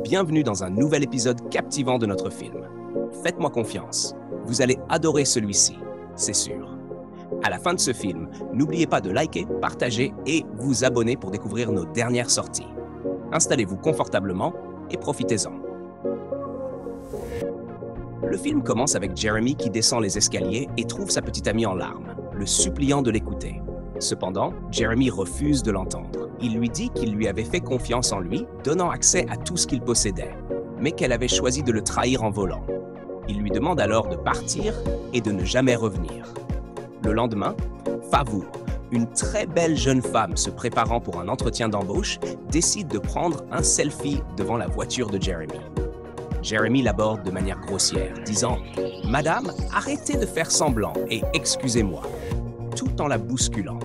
Bienvenue dans un nouvel épisode captivant de notre film. Faites-moi confiance, vous allez adorer celui-ci, c'est sûr. À la fin de ce film, n'oubliez pas de liker, partager et vous abonner pour découvrir nos dernières sorties. Installez-vous confortablement et profitez-en. Le film commence avec Jeremy qui descend les escaliers et trouve sa petite amie en larmes, le suppliant de l'écouter. Cependant, Jeremy refuse de l'entendre. Il lui dit qu'il lui avait fait confiance en lui, donnant accès à tout ce qu'il possédait, mais qu'elle avait choisi de le trahir en volant. Il lui demande alors de partir et de ne jamais revenir. Le lendemain, Favour, une très belle jeune femme se préparant pour un entretien d'embauche, décide de prendre un selfie devant la voiture de Jeremy. Jeremy l'aborde de manière grossière, disant « Madame, arrêtez de faire semblant et excusez-moi », tout en la bousculant.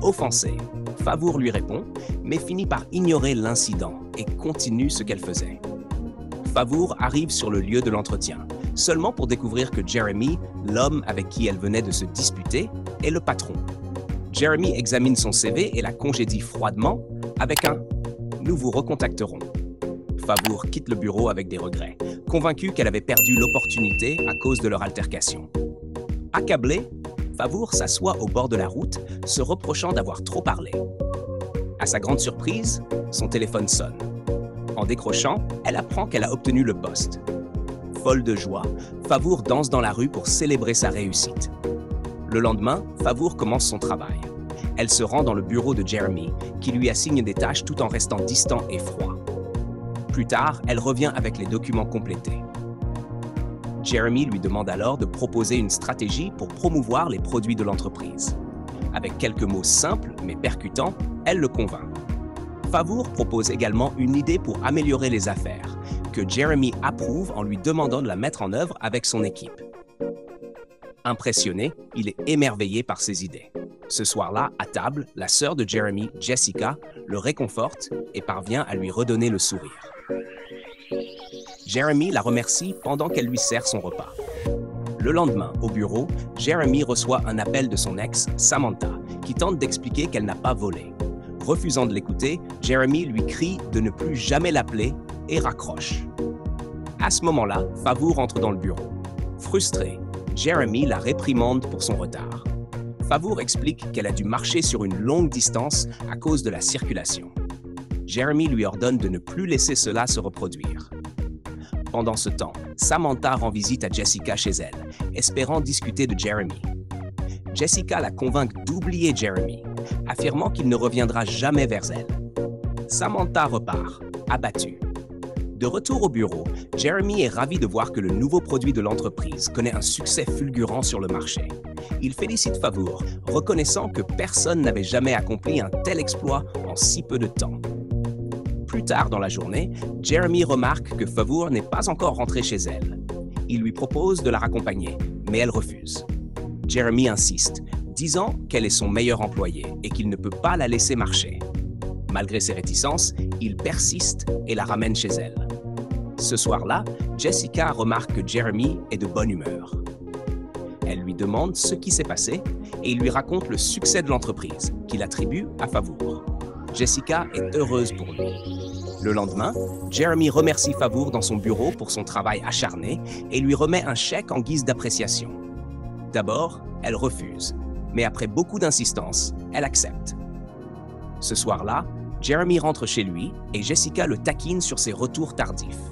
Offensé, Favour lui répond, mais finit par ignorer l'incident et continue ce qu'elle faisait. Favour arrive sur le lieu de l'entretien, seulement pour découvrir que Jeremy, l'homme avec qui elle venait de se disputer, est le patron. Jeremy examine son CV et la congédie froidement avec un « Nous vous recontacterons ». Favour quitte le bureau avec des regrets, convaincu qu'elle avait perdu l'opportunité à cause de leur altercation. Accablé, Favour s'assoit au bord de la route, se reprochant d'avoir trop parlé. À sa grande surprise, son téléphone sonne. En décrochant, elle apprend qu'elle a obtenu le poste. Folle de joie, Favour danse dans la rue pour célébrer sa réussite. Le lendemain, Favour commence son travail. Elle se rend dans le bureau de Jeremy, qui lui assigne des tâches tout en restant distant et froid. Plus tard, elle revient avec les documents complétés. Jeremy lui demande alors de proposer une stratégie pour promouvoir les produits de l'entreprise. Avec quelques mots simples mais percutants, elle le convainc. Favour propose également une idée pour améliorer les affaires, que Jeremy approuve en lui demandant de la mettre en œuvre avec son équipe. Impressionné, il est émerveillé par ses idées. Ce soir-là, à table, la sœur de Jeremy, Jessica, le réconforte et parvient à lui redonner le sourire. Jeremy la remercie pendant qu'elle lui sert son repas. Le lendemain, au bureau, Jeremy reçoit un appel de son ex, Samantha, qui tente d'expliquer qu'elle n'a pas volé. Refusant de l'écouter, Jeremy lui crie de ne plus jamais l'appeler et raccroche. À ce moment-là, Favour entre dans le bureau. Frustré, Jeremy la réprimande pour son retard. Favour explique qu'elle a dû marcher sur une longue distance à cause de la circulation. Jeremy lui ordonne de ne plus laisser cela se reproduire. Pendant ce temps, Samantha rend visite à Jessica chez elle, espérant discuter de Jeremy. Jessica la convainc d'oublier Jeremy, affirmant qu'il ne reviendra jamais vers elle. Samantha repart, abattue. De retour au bureau, Jeremy est ravi de voir que le nouveau produit de l'entreprise connaît un succès fulgurant sur le marché. Il félicite Favour, reconnaissant que personne n'avait jamais accompli un tel exploit en si peu de temps. Plus tard dans la journée, Jeremy remarque que Favour n'est pas encore rentrée chez elle. Il lui propose de la raccompagner, mais elle refuse. Jeremy insiste, disant qu'elle est son meilleur employé et qu'il ne peut pas la laisser marcher. Malgré ses réticences, il persiste et la ramène chez elle. Ce soir-là, Jessica remarque que Jeremy est de bonne humeur. Elle lui demande ce qui s'est passé et il lui raconte le succès de l'entreprise, qu'il attribue à Favour. Jessica est heureuse pour lui. Le lendemain, Jeremy remercie Favour dans son bureau pour son travail acharné et lui remet un chèque en guise d'appréciation. D'abord, elle refuse, mais après beaucoup d'insistance, elle accepte. Ce soir-là, Jeremy rentre chez lui et Jessica le taquine sur ses retours tardifs.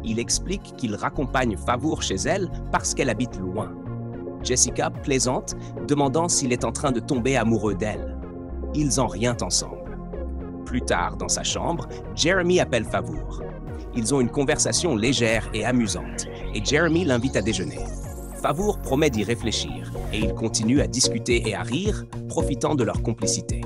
Il explique qu'il raccompagne Favour chez elle parce qu'elle habite loin. Jessica plaisante, demandant s'il est en train de tomber amoureux d'elle. Ils en rient ensemble. Plus tard, dans sa chambre, Jeremy appelle Favour. Ils ont une conversation légère et amusante, et Jeremy l'invite à déjeuner. Favour promet d'y réfléchir, et ils continuent à discuter et à rire, profitant de leur complicité.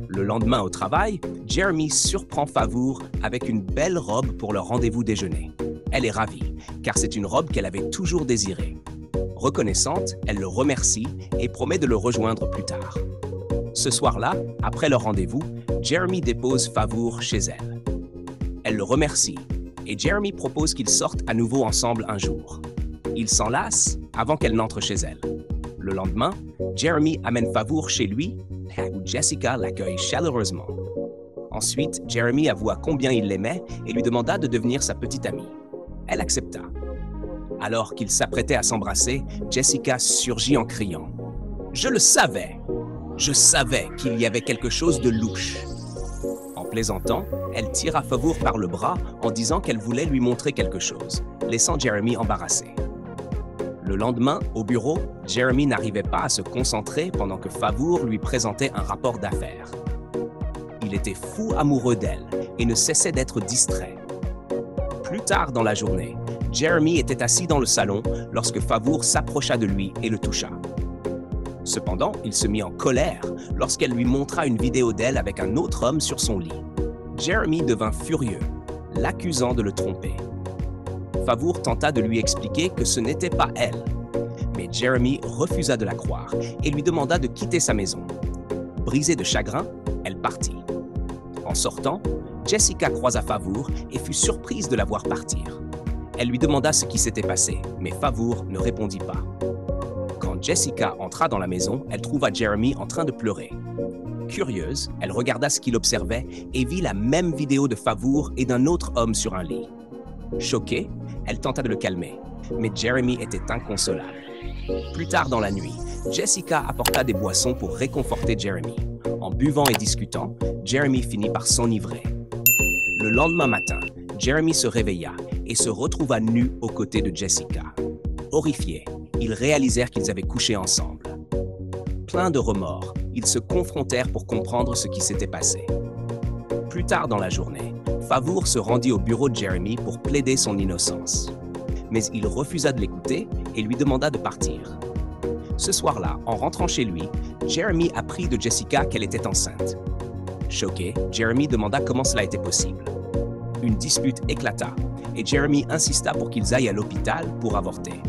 Le lendemain au travail, Jeremy surprend Favour avec une belle robe pour leur rendez-vous déjeuner. Elle est ravie, car c'est une robe qu'elle avait toujours désirée. Reconnaissante, elle le remercie et promet de le rejoindre plus tard. Ce soir-là, après leur rendez-vous, Jeremy dépose Favour chez elle. Elle le remercie et Jeremy propose qu'ils sortent à nouveau ensemble un jour. Ils s'enlacent avant qu'elle n'entre chez elle. Le lendemain, Jeremy amène Favour chez lui où Jessica l'accueille chaleureusement. Ensuite, Jeremy avoua combien il l'aimait et lui demanda de devenir sa petite amie. Elle accepta. Alors qu'ils s'apprêtaient à s'embrasser, Jessica surgit en criant « Je le savais! Je savais qu'il y avait quelque chose de louche !» En plaisantant, elle tira Favour par le bras en disant qu'elle voulait lui montrer quelque chose, laissant Jeremy embarrassé. Le lendemain, au bureau, Jeremy n'arrivait pas à se concentrer pendant que Favour lui présentait un rapport d'affaires. Il était fou amoureux d'elle et ne cessait d'être distrait. Plus tard dans la journée, Jeremy était assis dans le salon lorsque Favour s'approcha de lui et le toucha. Cependant, il se mit en colère lorsqu'elle lui montra une vidéo d'elle avec un autre homme sur son lit. Jeremy devint furieux, l'accusant de le tromper. Favour tenta de lui expliquer que ce n'était pas elle, mais Jeremy refusa de la croire et lui demanda de quitter sa maison. Brisée de chagrin, elle partit. En sortant, Jessica croisa Favour et fut surprise de la voir partir. Elle lui demanda ce qui s'était passé, mais Favour ne répondit pas. Quand Jessica entra dans la maison, elle trouva Jeremy en train de pleurer. Curieuse, elle regarda ce qu'il observait et vit la même vidéo de Favour et d'un autre homme sur un lit. Choquée, elle tenta de le calmer, mais Jeremy était inconsolable. Plus tard dans la nuit, Jessica apporta des boissons pour réconforter Jeremy. En buvant et discutant, Jeremy finit par s'enivrer. Le lendemain matin, Jeremy se réveilla et se retrouva nu aux côtés de Jessica. Horrifiés, ils réalisèrent qu'ils avaient couché ensemble. Pleins de remords, ils se confrontèrent pour comprendre ce qui s'était passé. Plus tard dans la journée, Favour se rendit au bureau de Jeremy pour plaider son innocence. Mais il refusa de l'écouter et lui demanda de partir. Ce soir-là, en rentrant chez lui, Jeremy apprit de Jessica qu'elle était enceinte. Choqué, Jeremy demanda comment cela était possible. Une dispute éclata et Jeremy insista pour qu'ils aillent à l'hôpital pour avorter.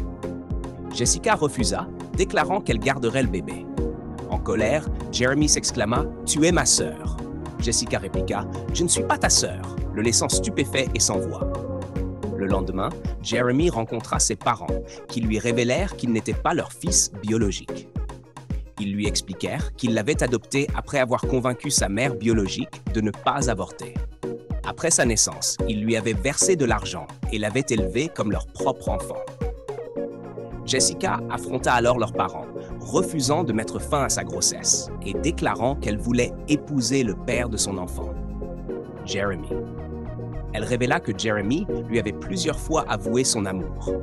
Jessica refusa, déclarant qu'elle garderait le bébé. En colère, Jeremy s'exclama « Tu es ma sœur ». Jessica répliqua « Je ne suis pas ta sœur », le laissant stupéfait et sans voix. Le lendemain, Jeremy rencontra ses parents, qui lui révélèrent qu'il n'était pas leur fils biologique. Ils lui expliquèrent qu'ils l'avaient adopté après avoir convaincu sa mère biologique de ne pas avorter. Après sa naissance, ils lui avaient versé de l'argent et l'avaient élevé comme leur propre enfant. Jessica affronta alors leurs parents, refusant de mettre fin à sa grossesse et déclarant qu'elle voulait épouser le père de son enfant, Jeremy. Elle révéla que Jeremy lui avait plusieurs fois avoué son amour.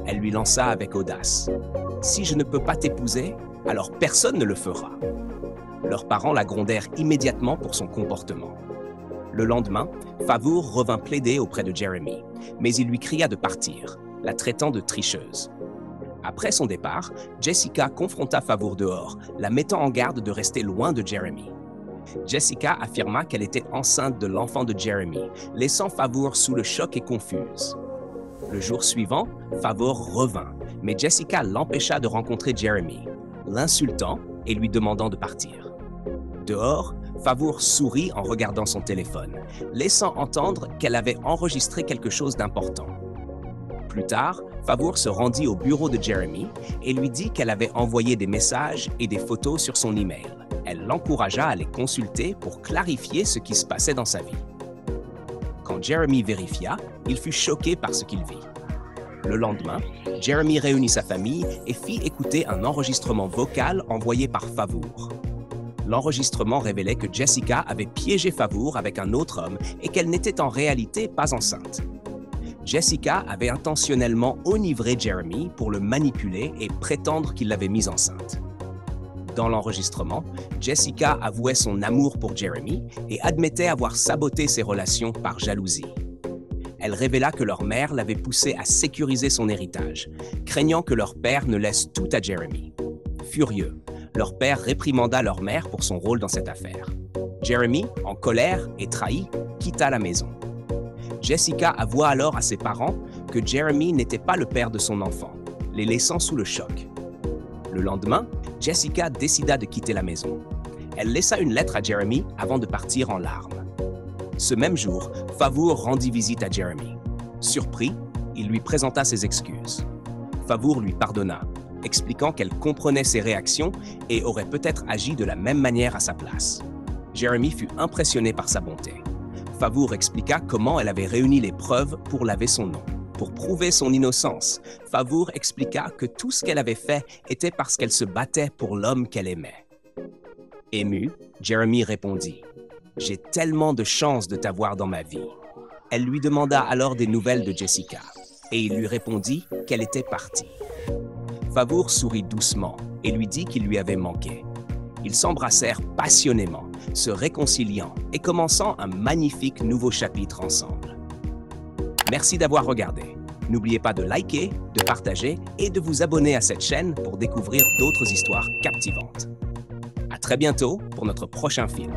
Elle lui lança avec audace « Si je ne peux pas t'épouser, alors personne ne le fera ». Leurs parents la grondèrent immédiatement pour son comportement. Le lendemain, Favour revint plaider auprès de Jeremy, mais il lui cria de partir, la traitant de tricheuse. Après son départ, Jessica confronta Favour dehors, la mettant en garde de rester loin de Jeremy. Jessica affirma qu'elle était enceinte de l'enfant de Jeremy, laissant Favour sous le choc et confuse. Le jour suivant, Favour revint, mais Jessica l'empêcha de rencontrer Jeremy, l'insultant et lui demandant de partir. Dehors, Favour sourit en regardant son téléphone, laissant entendre qu'elle avait enregistré quelque chose d'important. Plus tard, Favour se rendit au bureau de Jeremy et lui dit qu'elle avait envoyé des messages et des photos sur son email. Elle l'encouragea à les consulter pour clarifier ce qui se passait dans sa vie. Quand Jeremy vérifia, il fut choqué par ce qu'il vit. Le lendemain, Jeremy réunit sa famille et fit écouter un enregistrement vocal envoyé par Favour. L'enregistrement révélait que Jessica avait piégé Favour avec un autre homme et qu'elle n'était en réalité pas enceinte. Jessica avait intentionnellement enivré Jeremy pour le manipuler et prétendre qu'il l'avait mise enceinte. Dans l'enregistrement, Jessica avouait son amour pour Jeremy et admettait avoir saboté ses relations par jalousie. Elle révéla que leur mère l'avait poussée à sécuriser son héritage, craignant que leur père ne laisse tout à Jeremy. Furieux, leur père réprimanda leur mère pour son rôle dans cette affaire. Jeremy, en colère et trahi, quitta la maison. Jessica avoua alors à ses parents que Jeremy n'était pas le père de son enfant, les laissant sous le choc. Le lendemain, Jessica décida de quitter la maison. Elle laissa une lettre à Jeremy avant de partir en larmes. Ce même jour, Favour rendit visite à Jeremy. Surpris, il lui présenta ses excuses. Favour lui pardonna, expliquant qu'elle comprenait ses réactions et aurait peut-être agi de la même manière à sa place. Jeremy fut impressionné par sa bonté. Favour expliqua comment elle avait réuni les preuves pour laver son nom. Pour prouver son innocence, Favour expliqua que tout ce qu'elle avait fait était parce qu'elle se battait pour l'homme qu'elle aimait. Ému, Jeremy répondit « J'ai tellement de chance de t'avoir dans ma vie. » Elle lui demanda alors des nouvelles de Jessica et il lui répondit qu'elle était partie. Favour sourit doucement et lui dit qu'il lui avait manqué. Ils s'embrassèrent passionnément, se réconciliant et commençant un magnifique nouveau chapitre ensemble. Merci d'avoir regardé. N'oubliez pas de liker, de partager et de vous abonner à cette chaîne pour découvrir d'autres histoires captivantes. À très bientôt pour notre prochain film.